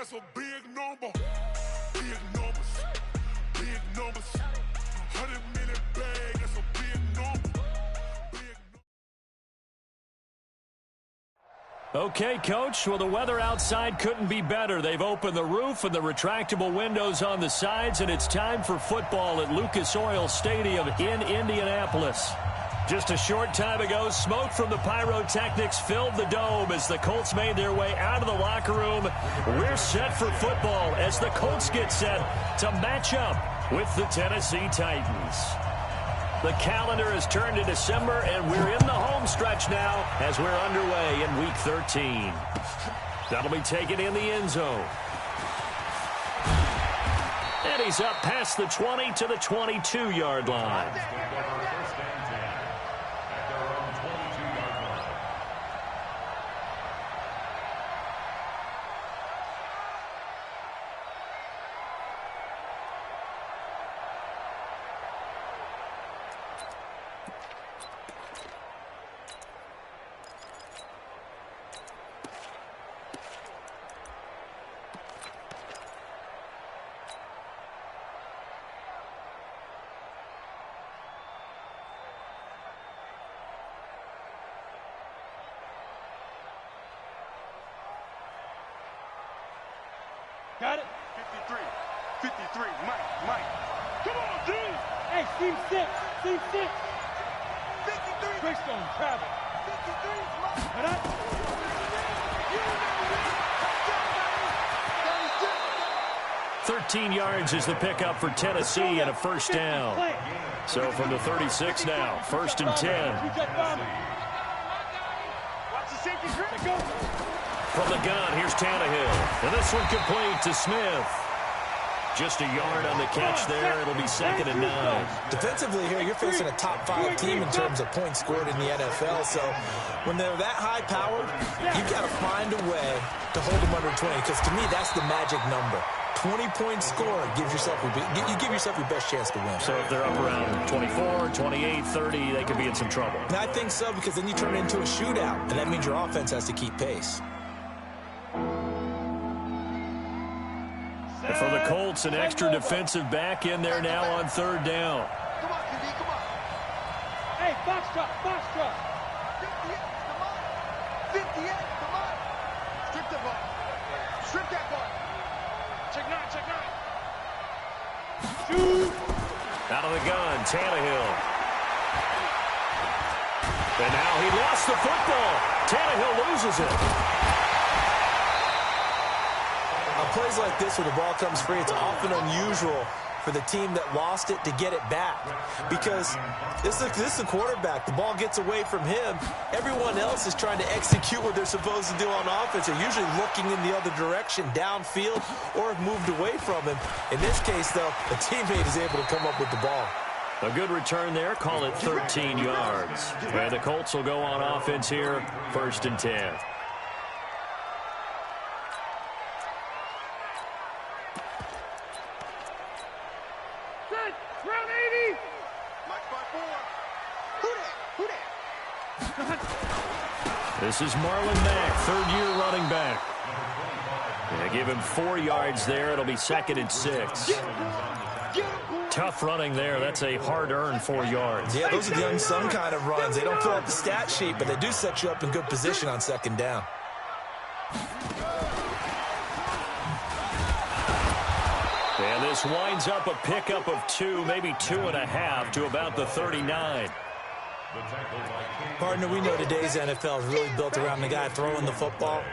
That's a big number. Big numbers. Big numbers. 100 million bag. That's a big number. Okay, Coach. Well, the weather outside couldn't be better. They've opened the roof and the retractable windows on the sides, and it's time for football at Lucas Oil Stadium in Indianapolis. Just a short time ago, smoke from the pyrotechnics filled the dome as the Colts made their way out of the locker room. We're set for football as the Colts get set to match up with the Tennessee Titans. The calendar has turned to December, and we're in the home stretch now as we're underway in Week 13. That'll be taken in the end zone. And he's up past the 20 to the 22-yard line. Got it? 53. 53. Mike. Come on, D. Hey, Steve 6. Steve 6. 53. Greystone, travel. 53. Mike. Got it? 13 yards is the pickup for Tennessee and a first down. So from the 36 now, 1st and 10. Watch the safety grip. Go. From the gun, here's Tannehill. And this one complete to Smith. Just a yard on the catch there. It'll be 2nd and 9. Defensively here, you're facing a top 5 team in terms of points scored in the NFL. So when they're that high-powered, you've got to find a way to hold them under 20. Because to me, that's the magic number. 20-point score gives yourself you give yourself your best chance to win. So if they're up around 24, 28, 30, they could be in some trouble. And I think so, because then you turn it into a shootout, and that means your offense has to keep pace. And for the Colts, an extra defensive back in there now on 3rd down. Come on, QB, come on. Hey, box truck. 58, come on. 58, come on. Strip that ball. Strip that ball. Check 9. Shoot. Out of the gun, Tannehill. And now he lost the football. Tannehill loses it. On plays like this where the ball comes free, it's often unusual for the team that lost it to get it back. Because this is a quarterback. The ball gets away from him. Everyone else is trying to execute what they're supposed to do on offense. They're usually looking in the other direction, downfield, or have moved away from him. In this case, though, a teammate is able to come up with the ball. A good return there. Call it 13 yards. And the Colts will go on offense here, 1st and 10. Round 80. Mike by 4. Who that? This is Marlon Mack, 3rd-year running back. They give him 4 yards there. It'll be 2nd and 6. Tough running there. That's a hard-earned 4 yards. Yeah, those are the unsung kind of runs. They don't fill out the stat sheet, but they do set you up in good position on 2nd down. And this winds up a pickup of 2, maybe 2.5 to about the 39. Partner, we know today's NFL is really built around the guy throwing the football.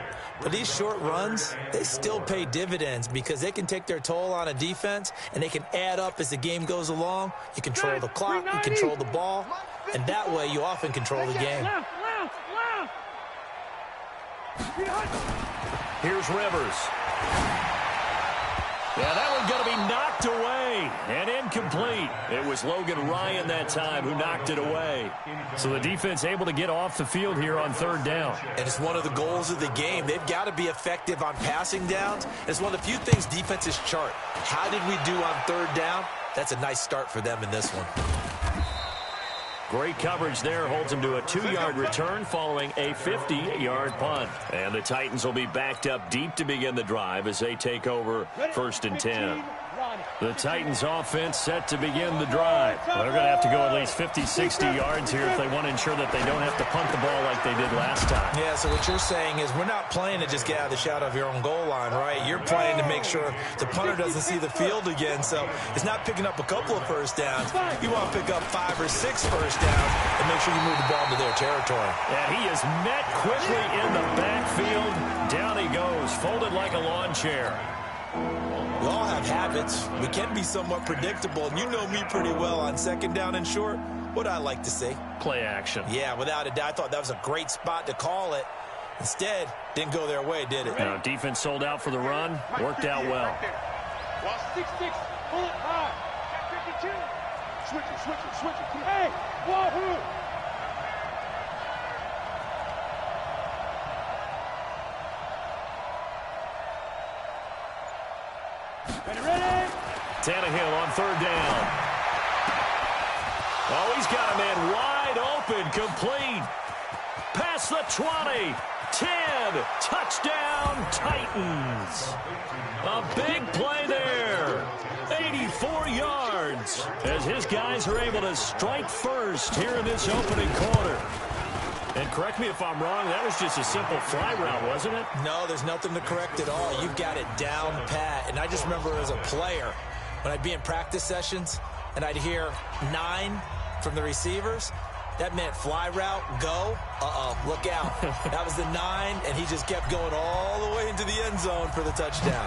But these short runs, they still pay dividends because they can take their toll on a defense, and they can add up as the game goes along. You control the clock, you control the ball, and that way you often control the game. Here's Rivers. Yeah, that one's going to be knocked away and incomplete. It was Logan Ryan that time who knocked it away. So the defense able to get off the field here on 3rd down. And it's one of the goals of the game. They've got to be effective on passing downs. It's one of the few things defenses chart. How did we do on 3rd down? That's a nice start for them in this one. Great coverage there. Holds him to a 2-yard return following a 50-yard punt. And the Titans will be backed up deep to begin the drive as they take over 1st and 10. The Titans offense set to begin the drive. Well, they're going to have to go at least 50, 60 yards here if they want to ensure that they don't have to punt the ball like they did last time. Yeah, so what you're saying is we're not playing to just get out of the shadow of your own goal line, right? You're playing to make sure the punter doesn't see the field again. So it's not picking up a couple of first downs. You want to pick up 5 or 6 first downs and make sure you move the ball into their territory. And he is met quickly in the backfield. Down he goes, folded like a lawn chair. We all have habits. We can be somewhat predictable, and you know me pretty well on 2nd down and short. What I like to see? Play action. Yeah, without a doubt. I thought that was a great spot to call it. Instead, didn't go their way, did it? Defense sold out for the run. Worked out well. 6-6, pull it high. 52. Switch it. Hey, wahoo! Ready? Tannehill on 3rd down. Oh, he's got a man wide open, complete. Past the 20, 10, touchdown Titans. A big play there. 84 yards as his guys are able to strike first here in this opening quarter. And correct me if I'm wrong, that was just a simple fly route, wasn't it? No, there's nothing to correct at all. You've got it down pat. And I just remember as a player, when I'd be in practice sessions and I'd hear 9 from the receivers, that meant fly route, go, look out. That was the 9, and he just kept going all the way into the end zone for the touchdown.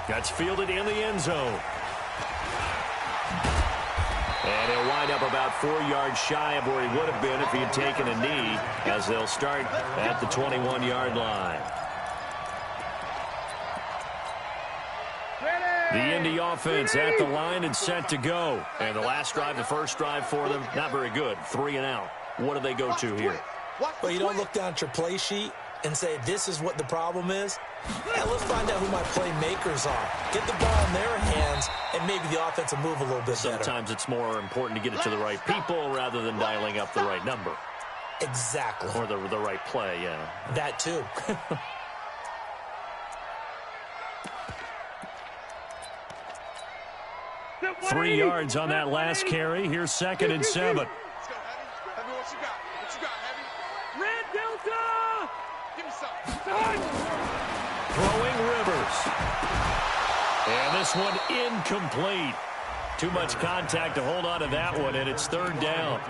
That's fielded in the end zone. And he'll wind up about 4 yards shy of where he would have been if he had taken a knee, as they'll start at the 21-yard line. The Indy offense at the line and set to go. And the last drive, the first drive for them, not very good. 3 and out. What do they go to here? Well, you don't look down at your play sheet and say, this is what the problem is. Yeah, let's find out who my playmakers are. Get the ball in their hands, and maybe the offense will move a little bit better. Sometimes it's more important to get it to the right people rather than dialing up the right number. Exactly. Or the right play, yeah. That too. 3 yards on that last carry. Here's 2nd and 7. Let's go, Heavy. Heavy, what you got? What you got, Heavy? Red Delta! Give me something. Throwing Rivers. And this one incomplete. Too much contact to hold on to that one, and it's 3rd down.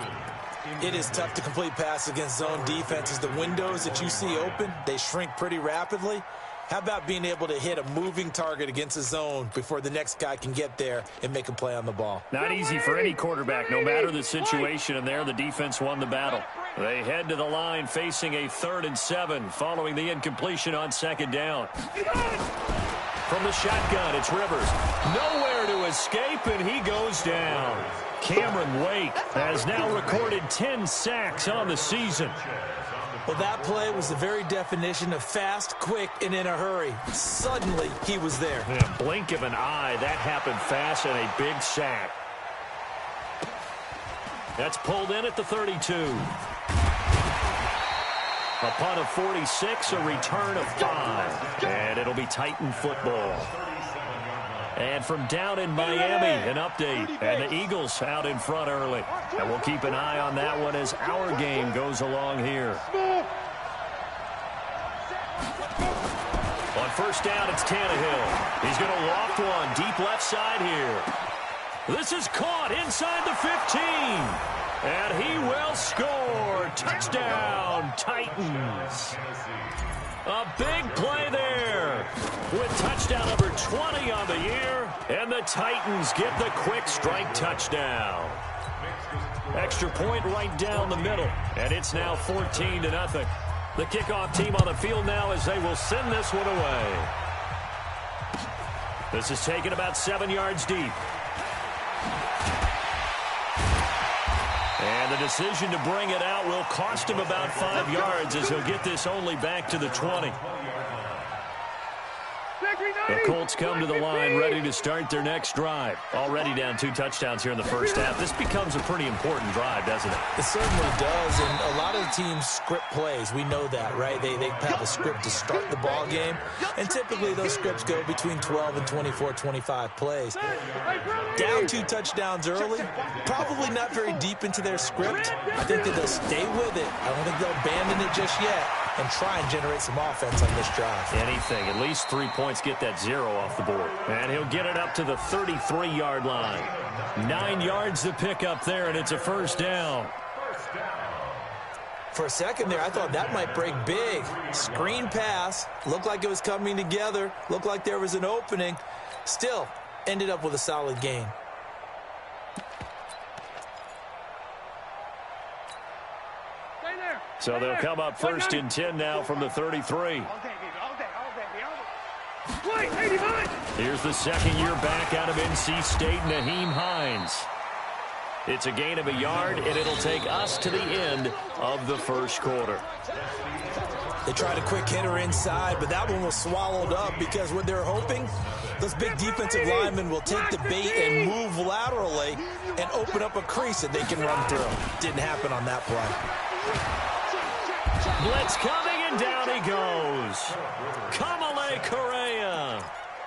It is tough to complete passes against zone defenses. The windows that you see open, they shrink pretty rapidly. How about being able to hit a moving target against a zone before the next guy can get there and make a play on the ball? Not easy for any quarterback, no matter the situation, and there the defense won the battle. They head to the line facing a 3rd and 7 following the incompletion on 2nd down. From the shotgun, it's Rivers. Nowhere to escape, and he goes down. Cameron Wake has now recorded 10 sacks on the season. Well, that play was the very definition of fast, quick, and in a hurry. Suddenly, he was there. Yeah, blink of an eye, that happened fast, and a big sack. That's pulled in at the 32. A punt of 46, a return of 5. And it'll be Titan football. And from down in Miami, an update. And the Eagles out in front early. And we'll keep an eye on that one as our game goes along here. On 1st down, it's Tannehill. He's going to loft one deep left side here. This is caught inside the 15. And he will score. Touchdown, Titans. A big play there with touchdown number 20 on the year. And the Titans get the quick strike touchdown. Extra point right down the middle. And it's now 14-0. The kickoff team on the field now as they will send this one away. This is taken about 7 yards deep. And the decision to bring it out will cost him about 5 yards as he'll get this only back to the 20. Victory The Colts come to the line ready to start their next drive. Already down 2 touchdowns here in the first half. This becomes a pretty important drive, doesn't it? It certainly does, and a lot of the teams script plays. We know that, right? They have a script to start the ball game, and typically those scripts go between 12 and 24, 25 plays. Down 2 touchdowns early, probably not very deep into their script. I think that they'll stay with it. I don't think they'll abandon it just yet and try and generate some offense on this drive. Anything, at least 3 points, get that 0 off the board. And he'll get it up to the 33-yard line. 9 yards to pick up there, and it's a first down. For a second there, I thought that might break big. Screen pass, looked like it was coming together, looked like there was an opening. Still, ended up with a solid gain. So they'll come up first and 10 now from the 33. Here's the second-year back out of NC State, Nyheim Hines. It's a gain of 1 yard, and it'll take us to the end of the first quarter. They tried a quick hitter inside, but that one was swallowed up because what they're hoping, those big defensive linemen will take the bait and move laterally and open up a crease that they can run through. Didn't happen on that play. Blitz coming, and down he goes. Kamale Correa.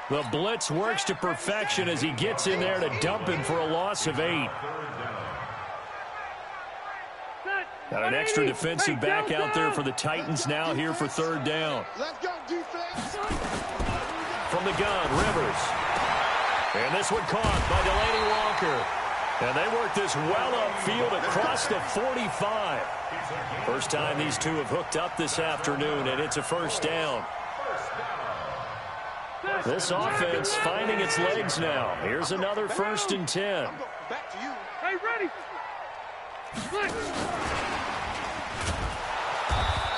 The blitz works to perfection as he gets in there to dump him for a loss of 8. Got an extra defensive back out there for the Titans now here for 3rd down. Let's go, defense. From the gun, Rivers. And this one caught by Delaney Walker. And they work this well upfield across the 45. First time these two have hooked up this afternoon, and it's a first down. This offense finding its legs now. Here's another 1st and 10. Back to you. Hey, ready.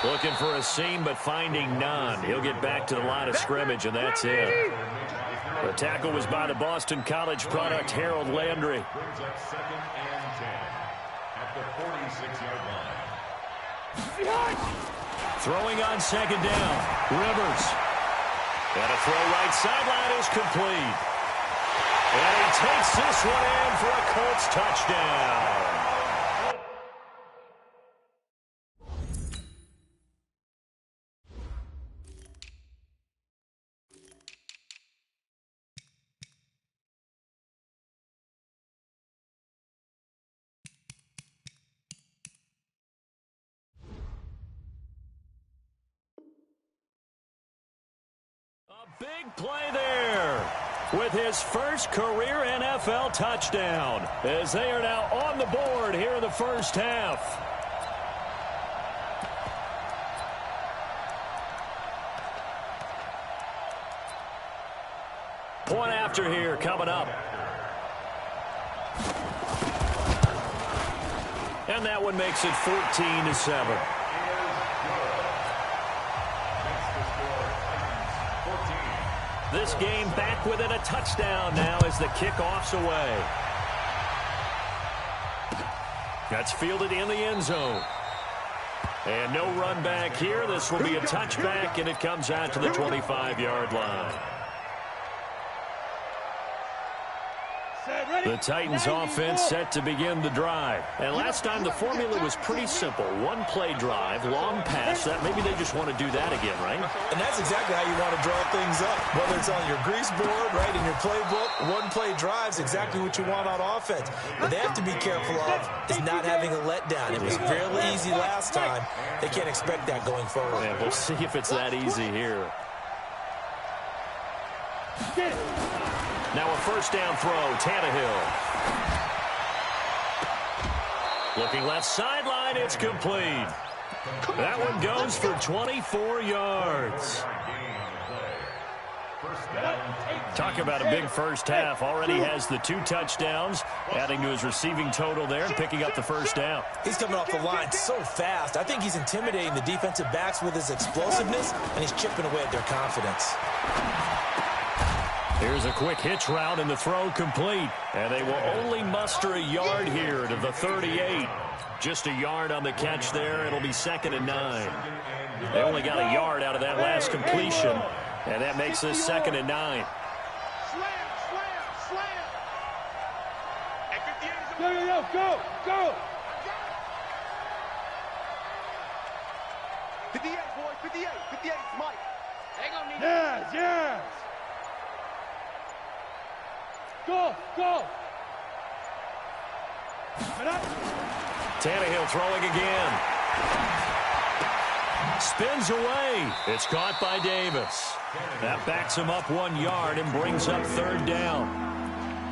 Looking for a seam, but finding none. He'll get back to the line of scrimmage, and that's it. The tackle was by the Boston College product, Harold Landry. Throwing on 2nd down, Rivers. And a throw right sideline is complete. And he takes this one in for a Colts touchdown. Big play there with his first career NFL touchdown as they are now on the board here in the first half. Point after here coming up. And that one makes it 14-7. This game back within a touchdown now as the kickoff's away. That's fielded in the end zone. And no run back here. This will be a touchback, and it comes out to the 25-yard line. The Titans offense set to begin the drive. And last time the formula was pretty simple. 1-play drive, long pass. That maybe they just want to do that again, right? And that's exactly how you want to draw things up. Whether it's on your grease board, right, in your playbook, 1-play drive's exactly what you want on offense. What they have to be careful of is not having a letdown. It was fairly easy last time. They can't expect that going forward. Yeah, we'll see if it's that easy here. Now a first down throw, Tannehill. Looking left sideline, it's complete. That one goes for 24 yards. Talk about a big first half. Already has the 2 touchdowns, adding to his receiving total there and picking up the first down. He's coming off the line so fast. I think he's intimidating the defensive backs with his explosiveness, and he's chipping away at their confidence. Here's a quick hitch route, and the throw complete. And they will only muster a yard here to the 38. Just a yard on the catch there. It'll be 2nd and 9. They only got a yard out of that last completion. And that makes this 2nd and 9. Slam, slam, slam. At 58 is Go, go! 58, boy, 58. 58 is Mike. Hang on, Nino. Yes! Go! Tannehill throwing again. Spins away. It's caught by Davis. That backs him up 1 yard and brings up 3rd down.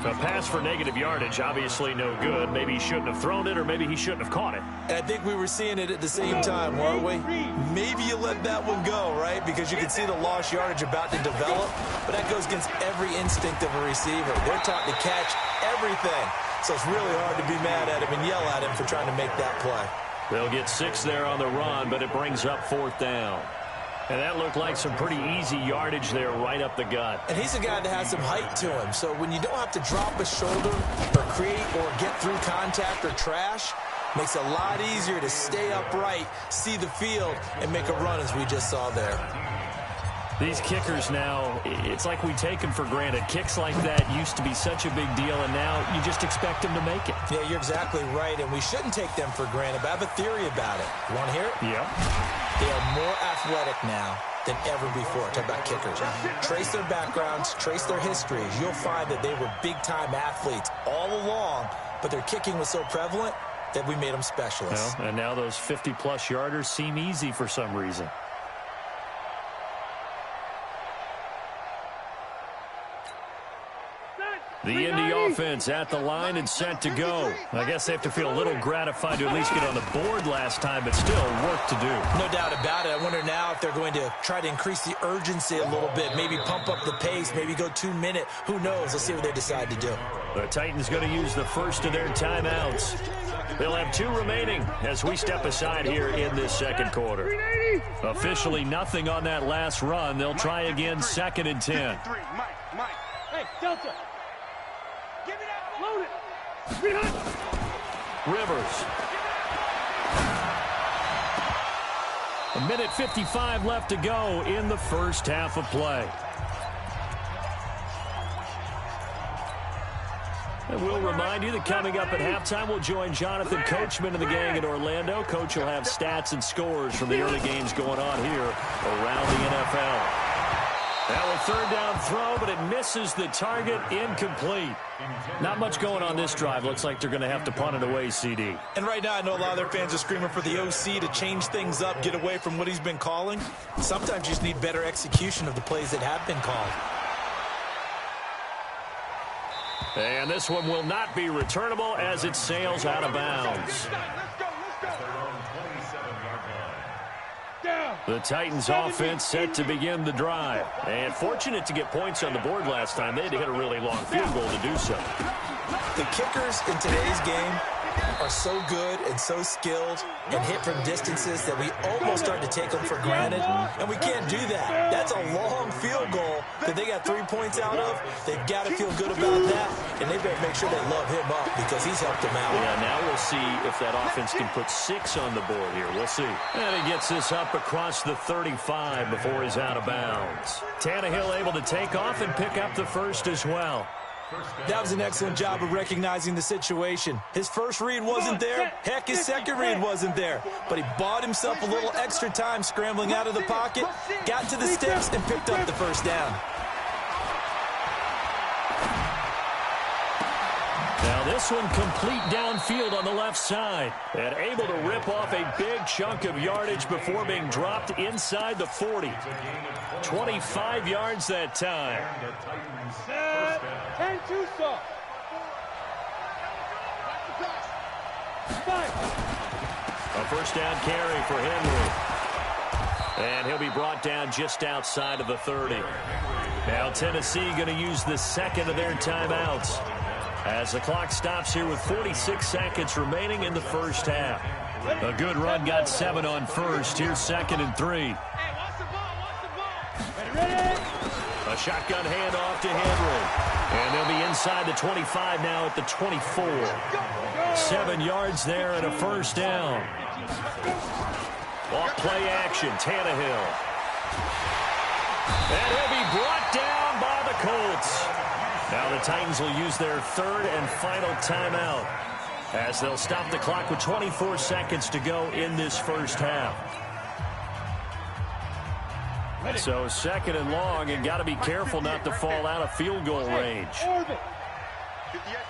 A pass for negative yardage, obviously no good. Maybe he shouldn't have thrown it, or maybe he shouldn't have caught it. And I think we were seeing it at the same time, weren't we? Maybe you let that one go, right? Because you can see the lost yardage about to develop. But that goes against every instinct of a receiver. They're taught to catch everything. So it's really hard to be mad at him and yell at him for trying to make that play. They'll get 6 there on the run, but it brings up 4th down. And that looked like some pretty easy yardage there right up the gut. And he's a guy that has some height to him. So when you don't have to drop a shoulder or create or get through contact or trash, makes it a lot easier to stay upright, see the field, and make a run as we just saw there. These kickers now, it's like we take them for granted. Kicks like that used to be such a big deal, and now you just expect them to make it. Yeah, you're exactly right, and we shouldn't take them for granted, but I have a theory about it. You want to hear it? Yeah. They are more athletic now than ever before. Talk about kickers. Trace their backgrounds, trace their histories. You'll find that they were big-time athletes all along, but their kicking was so prevalent that we made them specialists. Well, and now those 50-plus yarders seem easy for some reason. The Indy offense at the line and set to go. I guess they have to feel a little gratified to at least get on the board last time, but still work to do. No doubt about it. I wonder now if they're going to try to increase the urgency a little bit, maybe pump up the pace, maybe go 2-minute. Who knows? Let's see what they decide to do. The Titans going to use the first of their timeouts. They'll have 2 remaining as we step aside here in this 2nd quarter. Officially nothing on that last run. They'll try again 2nd and 10. Mike. Hey, Delta! Give me that. Load it! Rivers. 1:55 left to go in the first half of play. And we'll remind you that coming up at halftime, we'll join Jonathan Coachman and the gang in Orlando. Coach will have stats and scores from the early games going on here around the NFL. Now a 3rd down throw, but it misses the target, incomplete. Not much going on this drive. Looks like they're going to have to punt it away, CD. And right now, I know a lot of their fans are screaming for the OC to change things up, get away from what he's been calling. Sometimes you just need better execution of the plays that have been called. And this one will not be returnable as it sails out of bounds. The Titans offense set to begin the drive. And fortunate to get points on the board last time. They had to hit a really long field goal to do so. The kickers in today's game are so good and so skilled and hit from distances that we almost start to take them for granted, and we can't do that. That's a long field goal that they got 3 points out of. They've got to feel good about that, and they better make sure they love him up because he's helped them out. Yeah, now we'll see if that offense can put 6 on the board here. We'll see. And he gets this up across the 35 before he's out of bounds. Tannehill able to take off and pick up the first as well. That was an excellent job of recognizing the situation. His first read wasn't there. Heck, his second read wasn't there. But he bought himself a little extra time scrambling out of the pocket, got to the sticks, and picked up the first down. Now this one complete downfield on the left side. And able to rip off a big chunk of yardage before being dropped inside the 40. 25 yards that time. 10-2 stop. 5. A first down carry for Henry. And he'll be brought down just outside of the 30. Now Tennessee going to use the second of their timeouts as the clock stops here with 46 seconds remaining in the first half. A good run got 7 on first. Here's 2nd and 3. A shotgun handoff to Henry. And they'll be inside the 25 now at the 24. 7 yards there and a first down. Off play action, Tannehill. And he'll be brought down by the Colts. Now the Titans will use their third and final timeout as they'll stop the clock with 24 seconds to go in this first half. So second and long, and got to be careful not to fall out of field goal range. 58 to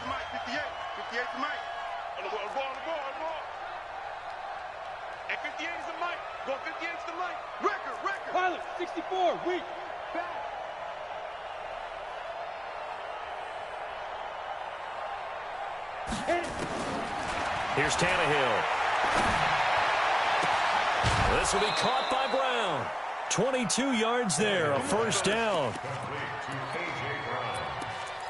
Mike, 58 to Mike. On the ball. And 58 is the Mike. Go 58 is the Mike. Record. Pilot, 64, weak. Back. Here's Tannehill. This will be caught by Brown. 22 yards there, a first down.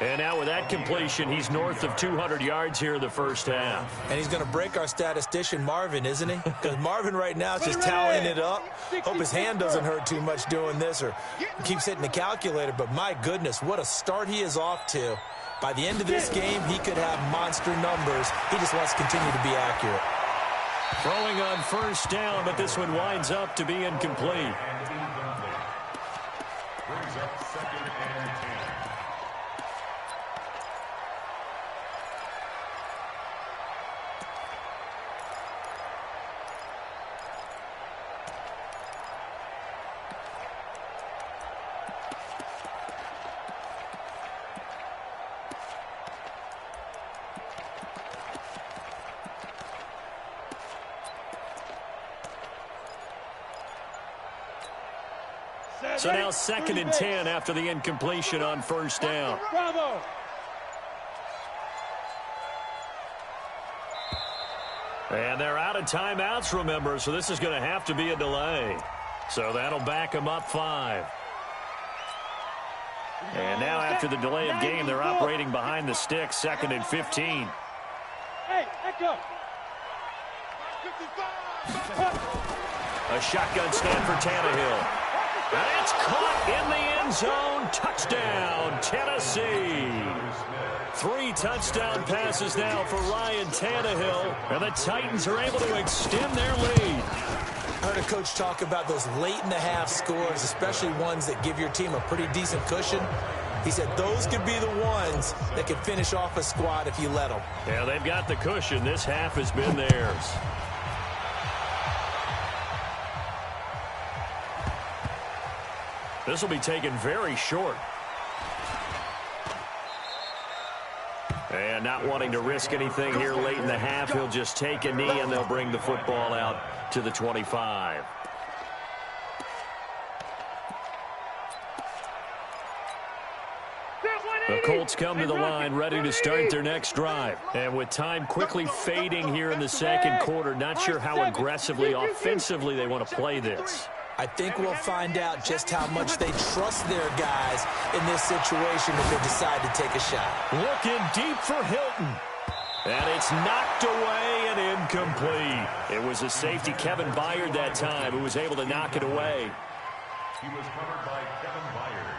And now with that completion, he's north of 200 yards here in the first half. And he's going to break our statistician, Marvin, isn't he? Because Marvin right now is just tallying it up. Hope his hand doesn't hurt too much doing this or keeps hitting the calculator. But my goodness, what a start he is off to. By the end of this game, he could have monster numbers. He just wants to continue to be accurate. Throwing on first down, but this one winds up to be incomplete. Brings up second and 10. So now second and 10 after the incompletion on first down. Bravo. And they're out of timeouts, remember, so this is going to have to be a delay. So that'll back them up 5. And now after the delay of game, they're operating behind the sticks, second and 15. Hey, Echo. A shotgun snap for Tannehill. And it's caught in the end zone. Touchdown, Tennessee. 3 touchdown passes now for Ryan Tannehill. And the Titans are able to extend their lead. I heard a coach talk about those late-in-the-half scores, especially ones that give your team a pretty decent cushion. He said those could be the ones that could finish off a squad if you let them. Yeah, they've got the cushion. This half has been theirs. This will be taken very short. And not wanting to risk anything here late in the half, he'll just take a knee and they'll bring the football out to the 25. The Colts come to the line ready to start their next drive. And with time quickly fading here in the second quarter, not sure how aggressively, offensively they want to play this. I think we'll find out just how much they trust their guys in this situation if they decide to take a shot. Looking deep for Hilton. And it's knocked away and incomplete. It was a safety, Kevin Byard, that time, who was able to knock it away. He was covered by Kevin Byard.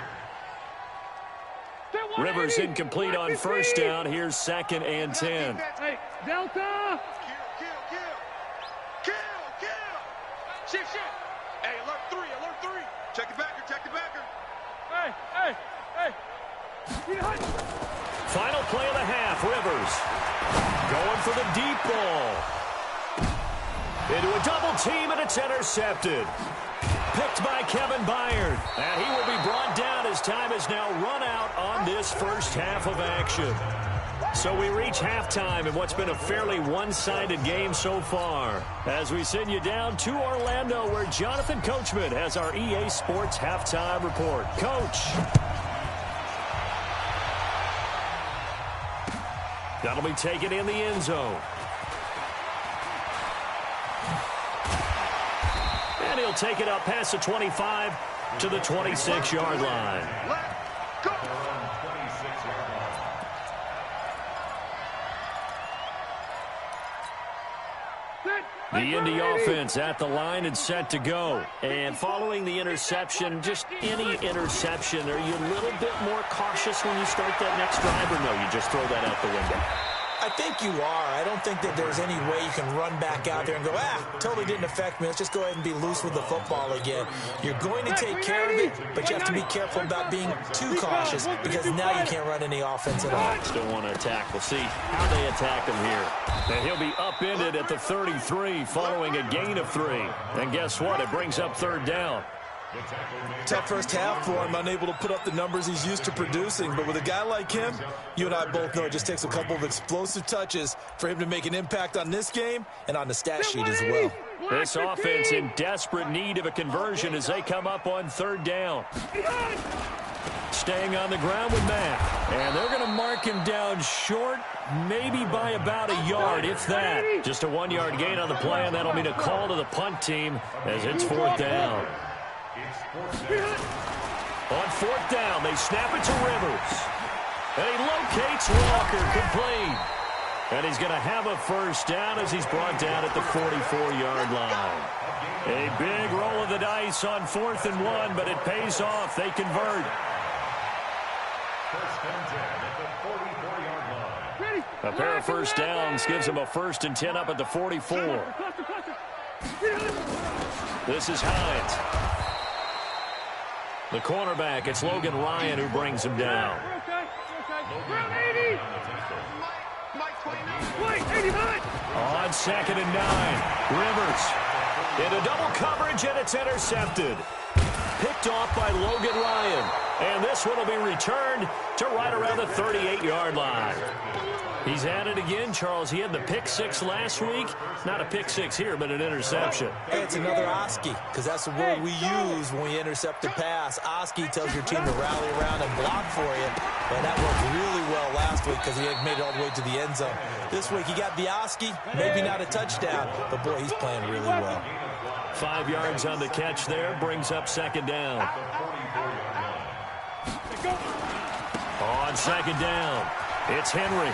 Rivers incomplete on first down. Here's second and 10. Hey, Delta. Kill. Shit. Hey, alert 3. Check the backer. Hey. Final play of the half, Rivers. Going for the deep ball. Into a double team, and it's intercepted. Picked by Kevin Byard. And he will be brought down as time has now run out on this first half of action. So we reach halftime in what's been a fairly one-sided game so far. As we send you down to Orlando, where Jonathan Coachman has our EA Sports halftime report. Coach. That'll be taken in the end zone. And he'll take it up past the 25 to the 26-yard line. Let's go. The Indy offense at the line and set to go. And following the interception, just any interception, are you a little bit more cautious when you start that next drive, or no, you just throw that out the window? I I think you are. I don't think that there's any way you can run back out there and go, totally didn't affect me. Let's just go ahead and be loose with the football again. You're going to take care of it, but you have to be careful about being too cautious because now you can't run any offense at all. Still want to attack. We'll see how they attack him here. And he'll be upended at the 33 following a gain of 3. And guess what? It brings up 3rd down. Tough first half for him, unable to put up the numbers he's used to producing. But with a guy like him, you and I both know it just takes a couple of explosive touches for him to make an impact on this game and on the stat sheet as well. This offense in desperate need of a conversion as they come up on 3rd down. Staying on the ground with Matt. And they're going to mark him down short, maybe by about a yard, if that. Just a 1-yard gain on the play, and that'll mean a call to the punt team as it's 4th down. On 4th down, they snap it to Rivers. And he locates Walker, complete. And he's going to have a 1st down as he's brought down at the 44-yard line. A big roll of the dice on 4th and 1, but it pays off. They convert. A pair of 1st downs gives him a 1st and 10 up at the 44. This is Hines. The cornerback, it's Logan Ryan who brings him down. On 2nd and 9, Rivers into double coverage, and it's intercepted. Picked off by Logan Ryan. And this one will be returned to right around the 38-yard line. He's at it again, Charles. He had the pick 6 last week. Not a pick 6 here, but an interception. Hey, it's another Oski, because that's the word we use when we intercept a pass. Oski tells your team to rally around and block for you. And that worked really well last week because he had made it all the way to the end zone. This week he got the Oski, maybe not a touchdown, but boy, he's playing really well. 5 yards on the catch there, brings up 2nd down. On 2nd down, it's Henry.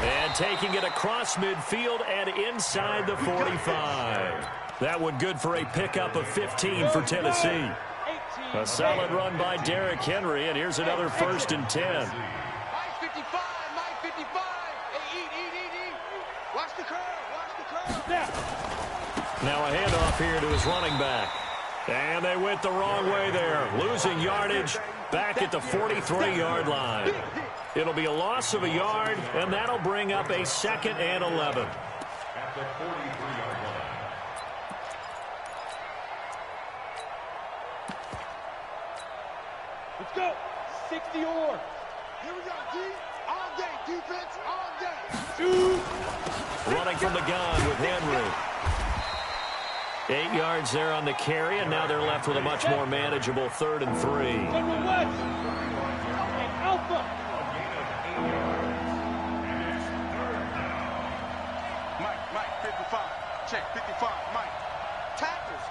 And taking it across midfield and inside the 45. That one good for a pickup of 15 for Tennessee. A solid run by Derrick Henry, and here's another 1st and 10. My 55, my 55. Hey, eat. Watch the curve. Now a handoff here to his running back. And they went the wrong way there, losing yardage back at the 43-yard line. It'll be a loss of a yard, and that'll bring up a 2nd and 11. At the 43-yard line. Let's go. 60 or. Here we go, D. All day. Defense, all day. Shoot. Running from the gun with Henry. 8 yards there on the carry, and now they're left with a much more manageable 3rd and 3. General West. And Alpha. Mike, 55. Check, 55, Mike. Tackles.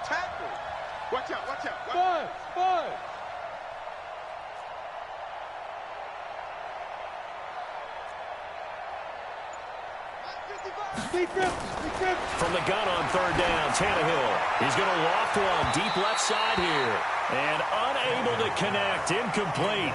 Watch out. Buzz. From the gun on 3rd down, Tannehill. He's going to loft one deep left side here. And unable to connect, incomplete.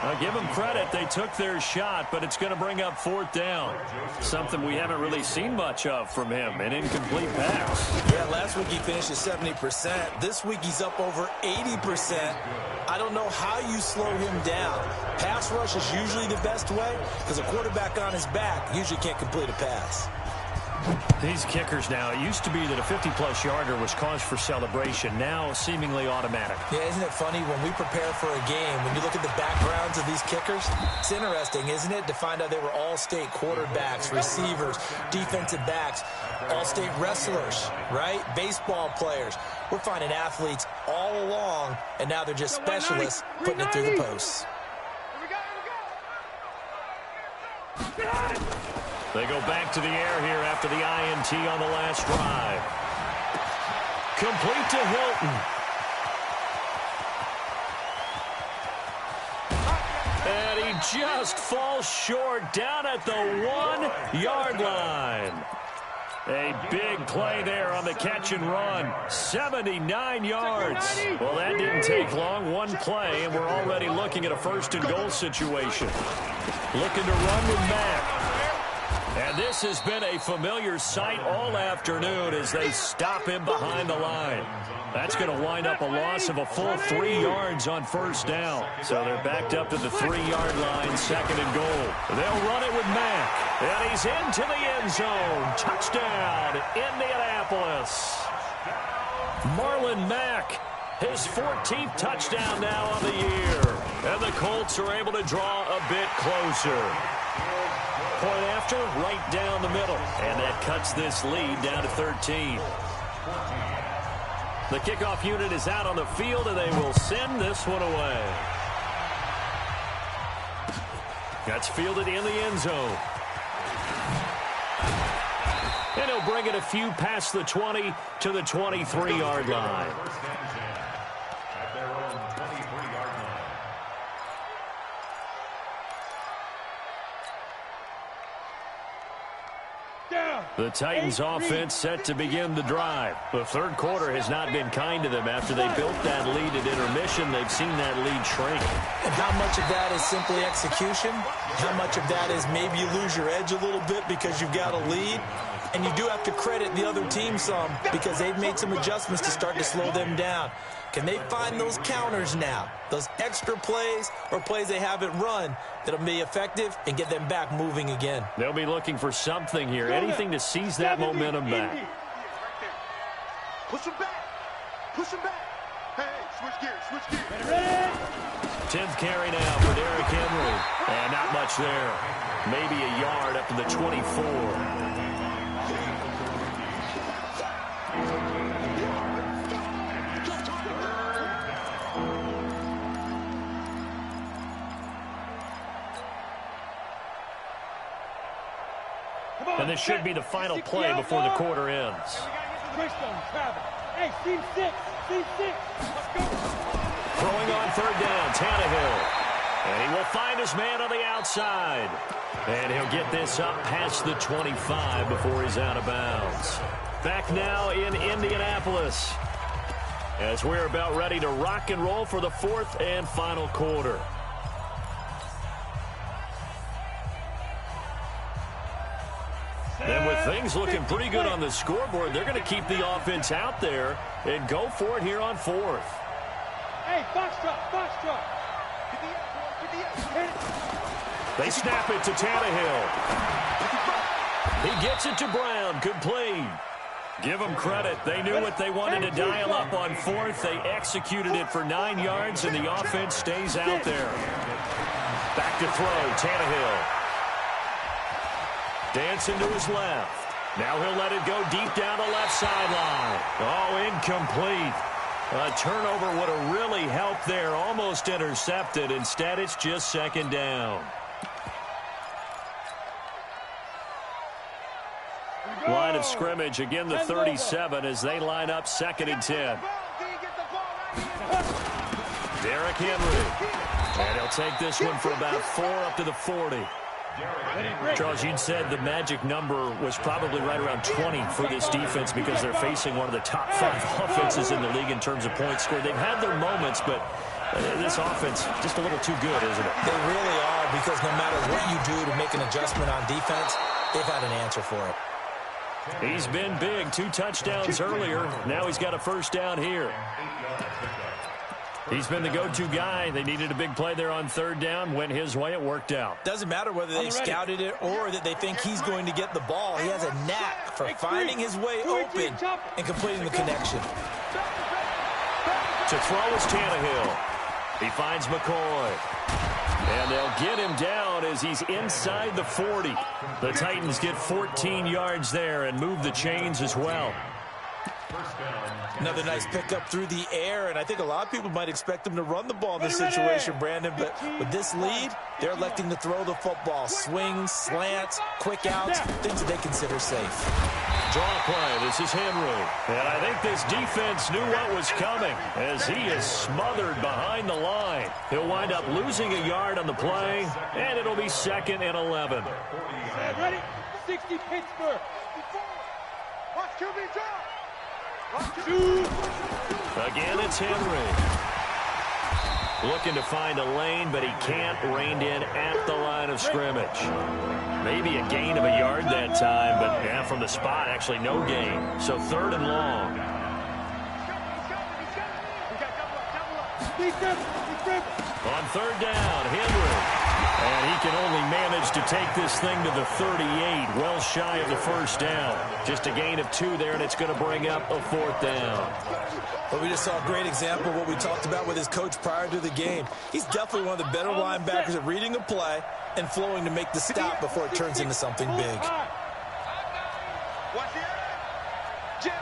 I'll give them credit. They took their shot, but it's going to bring up 4th down. Something we haven't really seen much of from him, an incomplete pass. Yeah, last week he finished at 70%. This week he's up over 80%. I don't know how you slow him down. Pass rush is usually the best way because a quarterback on his back usually can't complete a pass. These kickers now, it used to be that a 50-plus yarder was cause for celebration. Now seemingly automatic. Yeah, isn't it funny when we prepare for a game, when you look at the backgrounds of these kickers, it's interesting, isn't it, to find out they were all-state quarterbacks, receivers, defensive backs, all-state wrestlers, right? Baseball players. We're finding athletes all along, and now they're just specialists putting it through the posts. They go back to the air here after the INT on the last drive. Complete to Hilton. And he just falls short down at the 1-yard line. A big play there on the catch and run. 79 yards. Well, that didn't take long. One play, and we're already looking at a 1st and goal situation. Looking to run with Matt. And this has been a familiar sight all afternoon as they stop him behind the line. That's going to wind up a loss of a full 3 yards on first down. So they're backed up to the 3-yard line, 2nd and goal. They'll run it with Mack. And he's into the end zone. Touchdown, Indianapolis. Marlon Mack, his 14th touchdown now on the year. And the Colts are able to draw a bit closer. Point after, right down the middle. And that cuts this lead down to 13. The kickoff unit is out on the field, and they will send this one away. That's fielded in the end zone. And he'll bring it a few past the 20 to the 23-yard line. At their own 23-yard line. The Titans offense set to begin the drive. The third quarter has not been kind to them. After they built that lead at intermission, they've seen that lead shrink. And how much of that is simply execution? How much of that is maybe you lose your edge a little bit because you've got a lead? And you do have to credit the other team some because they've made some adjustments to start to slow them down. Can they find those counters now, those extra plays or plays they haven't run that'll be effective and get them back moving again? They'll be looking for something here, anything to seize that momentum back. Push him back. Push him back. Hey, switch gears. 10th carry now for Derrick Henry. And not much there. Maybe a yard up to the 24. And this should be the final play before the quarter ends. Hey, team 6. Let's go. Throwing on third down, Tannehill. And he will find his man on the outside. And he'll get this up past the 25 before he's out of bounds. Back now in Indianapolis, as we're about ready to rock and roll for the fourth and final quarter. And with things looking pretty good on the scoreboard, they're going to keep the offense out there and go for it here on fourth. Hey, foxtrot. They snap it to Tannehill. He gets it to Brown. Good play. Give them credit. They knew what they wanted to dial up on fourth. They executed it for 9 yards, and the offense stays out there. Back to throw, Tannehill. Dancing to his left. Now he'll let it go deep down the left sideline. Oh, incomplete. A turnover would have really helped there. Almost intercepted. Instead, it's just second down. Line of scrimmage, again the 37 as they line up 2nd and 10. Derrick Henry. And he'll take this one for about 4 up to the 40. Charles, you'd said the magic number was probably right around 20 for this defense because they're facing one of the top 5 offenses in the league in terms of points scored. They've had their moments, but this offense just a little too good, isn't it? They really are, because no matter what you do to make an adjustment on defense, they've had an answer for it. He's been big. 2 touchdowns earlier. Now he's got a first down here. He's been the go-to guy. They needed a big play there on third down. Went his way. It worked out. Doesn't matter whether they scouted it or that they think he's going to get the ball. He has a knack for finding his way open and completing the connection. To throw is Tannehill. He finds McCoy. And they'll get him down as he's inside the 40. The Titans get 14 yards there and move the chains as well. Another nice pickup through the air, and I think a lot of people might expect them to run the ball in this situation, Brandon, but with this lead, they're electing to throw the football. Swings, slants, quick outs, things that they consider safe. Draw play. This is Henry. And I think this defense knew what was coming as he is smothered behind the line. He'll wind up losing a yard on the play, and it'll be 2nd and 11. Ready? 60 Pittsburgh. Watch QB drop. Again, it's Henry. Looking to find a lane, but he can't. Reined in at the line of scrimmage. Maybe a gain of a yard that time, but yeah, from the spot, actually no gain. So 3rd and long. On 3rd down, Henry. And he can only manage to take this thing to the 38, well shy of the 1st down. Just a gain of 2 there, and it's going to bring up a 4th down. Well, we just saw a great example of what we talked about with his coach prior to the game. He's definitely one of the better linebackers at reading a play and flowing to make the stop before it turns into something big. Watch it. Jim.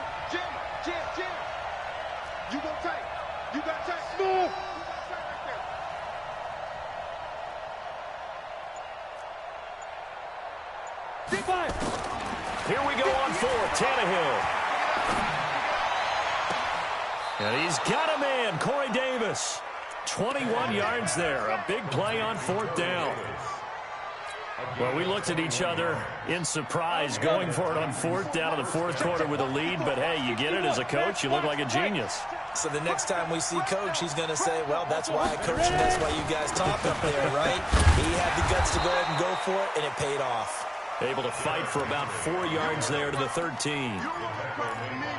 You gonna take. You got to take. Move. Here we go on 4th. Tannehill. And he's got a man, Corey Davis. 21 yards there. A big play on 4th down. Well, we looked at each other in surprise going for it on 4th down in the 4th quarter with a lead. But, hey, you get it as a coach. You look like a genius. So the next time we see Coach, he's going to say, well, that's why I coach and that's why you guys talk up there, right? He had the guts to go ahead and go for it, and it paid off. Able to fight for about 4 yards there to the 13.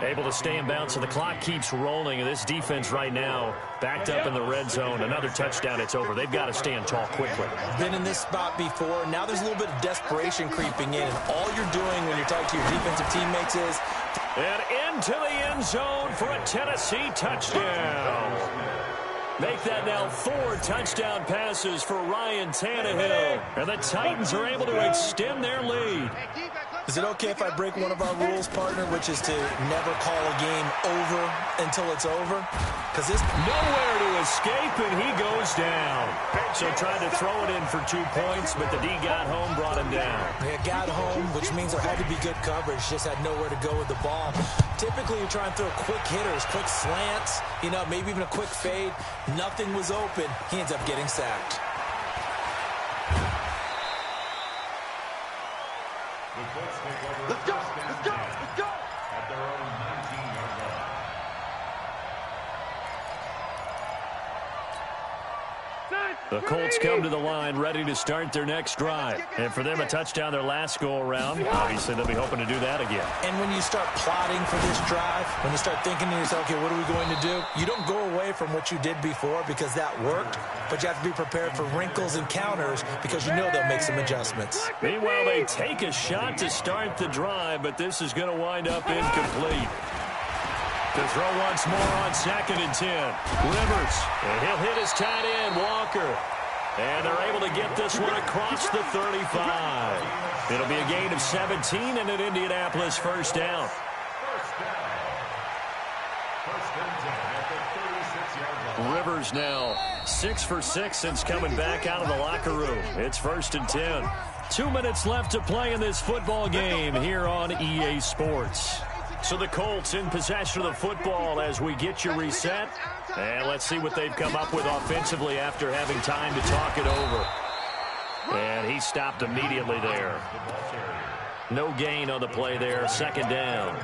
Able to stay in bounds, so the clock keeps rolling. And this defense right now backed up in the red zone. Another touchdown, it's over. They've got to stand tall quickly. Been in this spot before. Now there's a little bit of desperation creeping in. And all you're doing when you're talking to your defensive teammates is... And into the end zone for a Tennessee touchdown. Make that now 4 touchdown passes for Ryan Tannehill. And the Titans are able to extend their lead. Is it okay if I break one of our rules, partner, which is to never call a game over until it's over? Because this... Nowhere to escape, and he goes down. So tried to throw it in for 2 points, but the D got home, brought him down. They got home, which means there had to be good coverage. Just had nowhere to go with the ball. Typically, you're trying to throw quick hitters, quick slants, you know, maybe even a quick fade. Nothing was open. He ends up getting sacked. Let's go. At their own 19-yard line. The Colts come to the line ready to start their next drive. And for them, a touchdown their last go-around. Obviously, they'll be hoping to do that again. And when you start plotting for this drive, when you start thinking to yourself, okay, what are we going to do? You don't go away from what you did before because that worked, but you have to be prepared for wrinkles and counters because you know they'll make some adjustments. Meanwhile, they take a shot to start the drive, but this is going to wind up incomplete. To throw once more on 2nd and 10. Rivers, and he'll hit his tight end, Walker. And they're able to get this one across the 35. It'll be a gain of 17 and an Indianapolis 1st down. Rivers now 6 for 6 since coming back out of the locker room. It's 1st and 10. 2 minutes left to play in this football game here on EA Sports. So the Colts in possession of the football as we get you reset. And let's see what they've come up with offensively after having time to talk it over. And he stopped immediately there. No gain on the play there. 2nd down.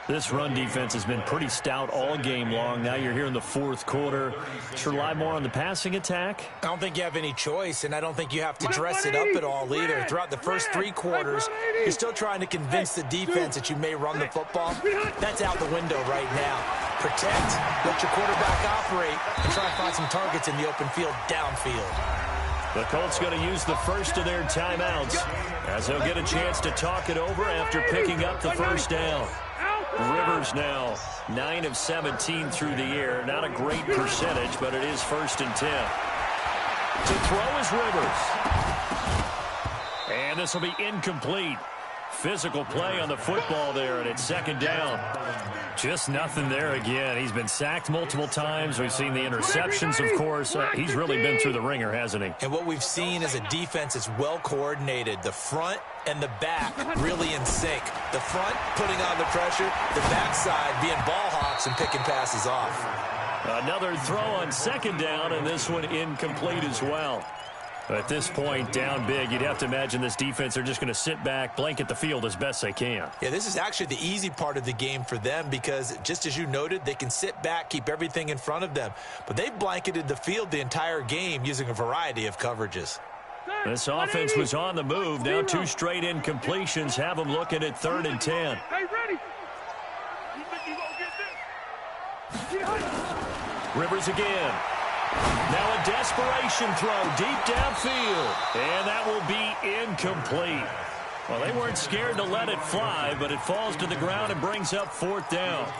This run defense has been pretty stout all game long. Now you're here in the 4th quarter. To rely more on the passing attack? I don't think you have any choice, and I don't think you have to dress it up at all either. Throughout the first 3 quarters, you're still trying to convince the defense that you may run the football. That's out the window right now. Protect, let your quarterback operate, and try to find some targets in the open field downfield. The Colts going to use the first of their timeouts as they'll get a chance to talk it over after picking up the 1st down. Rivers now 9 of 17 through the air. Not a great percentage, but it is 1st and 10. To throw is Rivers. And this will be incomplete. Physical play on the football there, and it's 2nd down. Just nothing there again. He's been sacked multiple times. We've seen the interceptions, of course. He's really been through the ringer, hasn't he? And what we've seen is a defense that's well coordinated. The front and the back really in sync. The front putting on the pressure, the backside being ball hawks and picking passes off. Another throw on 2nd down, and this one incomplete as well. At this point, down big, you'd have to imagine this defense are just going to sit back, blanket the field as best they can. Yeah, this is actually the easy part of the game for them because, just as you noted, they can sit back, keep everything in front of them. But they've blanketed the field the entire game using a variety of coverages. This offense was on the move. Now 2 straight incompletions have them looking at 3rd and 10. Hey, ready? You think you gonna get this? Rivers again. Now a desperation throw deep downfield. And that will be incomplete. Well, they weren't scared to let it fly, but it falls to the ground and brings up 4th down.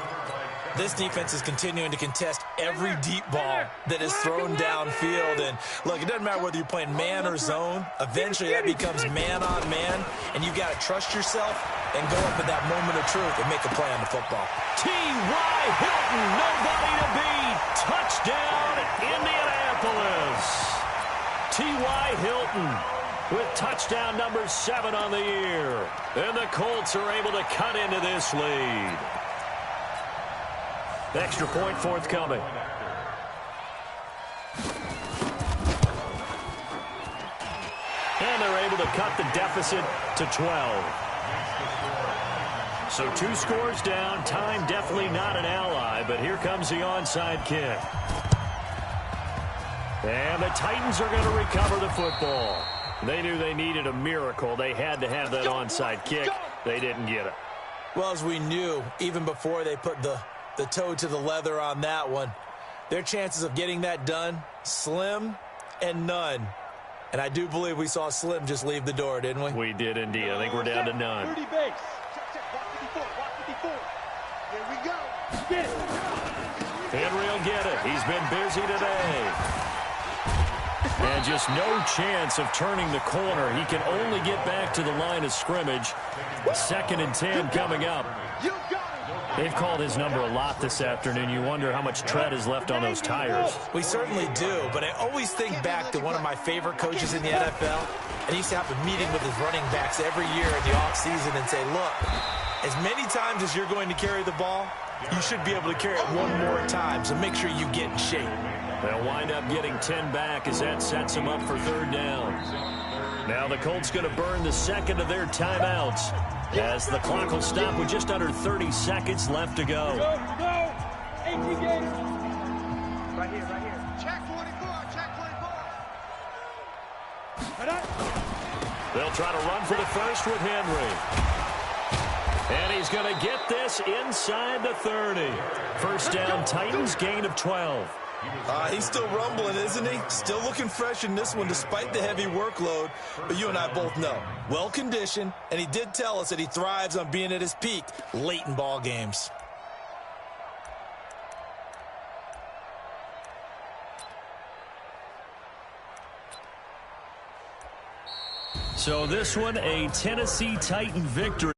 This defense is continuing to contest every deep ball that is thrown downfield. And, look, it doesn't matter whether you're playing man or zone. Eventually, that becomes man-on-man, and you've got to trust yourself and go up at that moment of truth and make a play on the football. T.Y. Hilton, nobody to beat. Touchdown, Indianapolis. T.Y. Hilton with touchdown number 7 on the year. And the Colts are able to cut into this lead. Extra point forthcoming. And they're able to cut the deficit to 12. So 2 scores down. Time definitely not an ally, but here comes the onside kick. And the Titans are going to recover the football. They knew they needed a miracle. They had to have that onside kick. They didn't get it. Well, as we knew, even before they put the toe to the leather on that one, their chances of getting that done, slim and none. And I do believe we saw Slim just leave the door, didn't we? We did indeed. I think we're down to none. 30 base. Check. Walk 54. Walk 54. Here we go. Get it. Henry will get it. He's been busy today. And just no chance of turning the corner. He can only get back to the line of scrimmage. 2nd and 10 coming up. You got it. They've called his number a lot this afternoon. You wonder how much tread is left on those tires. We certainly do, but I always think back to one of my favorite coaches in the NFL, and he used to have a meeting with his running backs every year in the offseason and say, look, as many times as you're going to carry the ball, you should be able to carry it one more time, so make sure you get in shape. They'll wind up getting 10 back as that sets them up for 3rd down. Now the Colts going to burn the 2nd of their timeouts as the clock will stop with just under 30 seconds left to go. Go. 18 games. Right here. Check 24. Check 24. They'll try to run for the first with Henry. And he's going to get this inside the 30. 1st down, Titans, gain of 12. He's still rumbling, isn't he? Still looking fresh in this one despite the heavy workload. But you and I both know, well-conditioned, and he did tell us that he thrives on being at his peak late in ball games. So this one, a Tennessee Titan victory.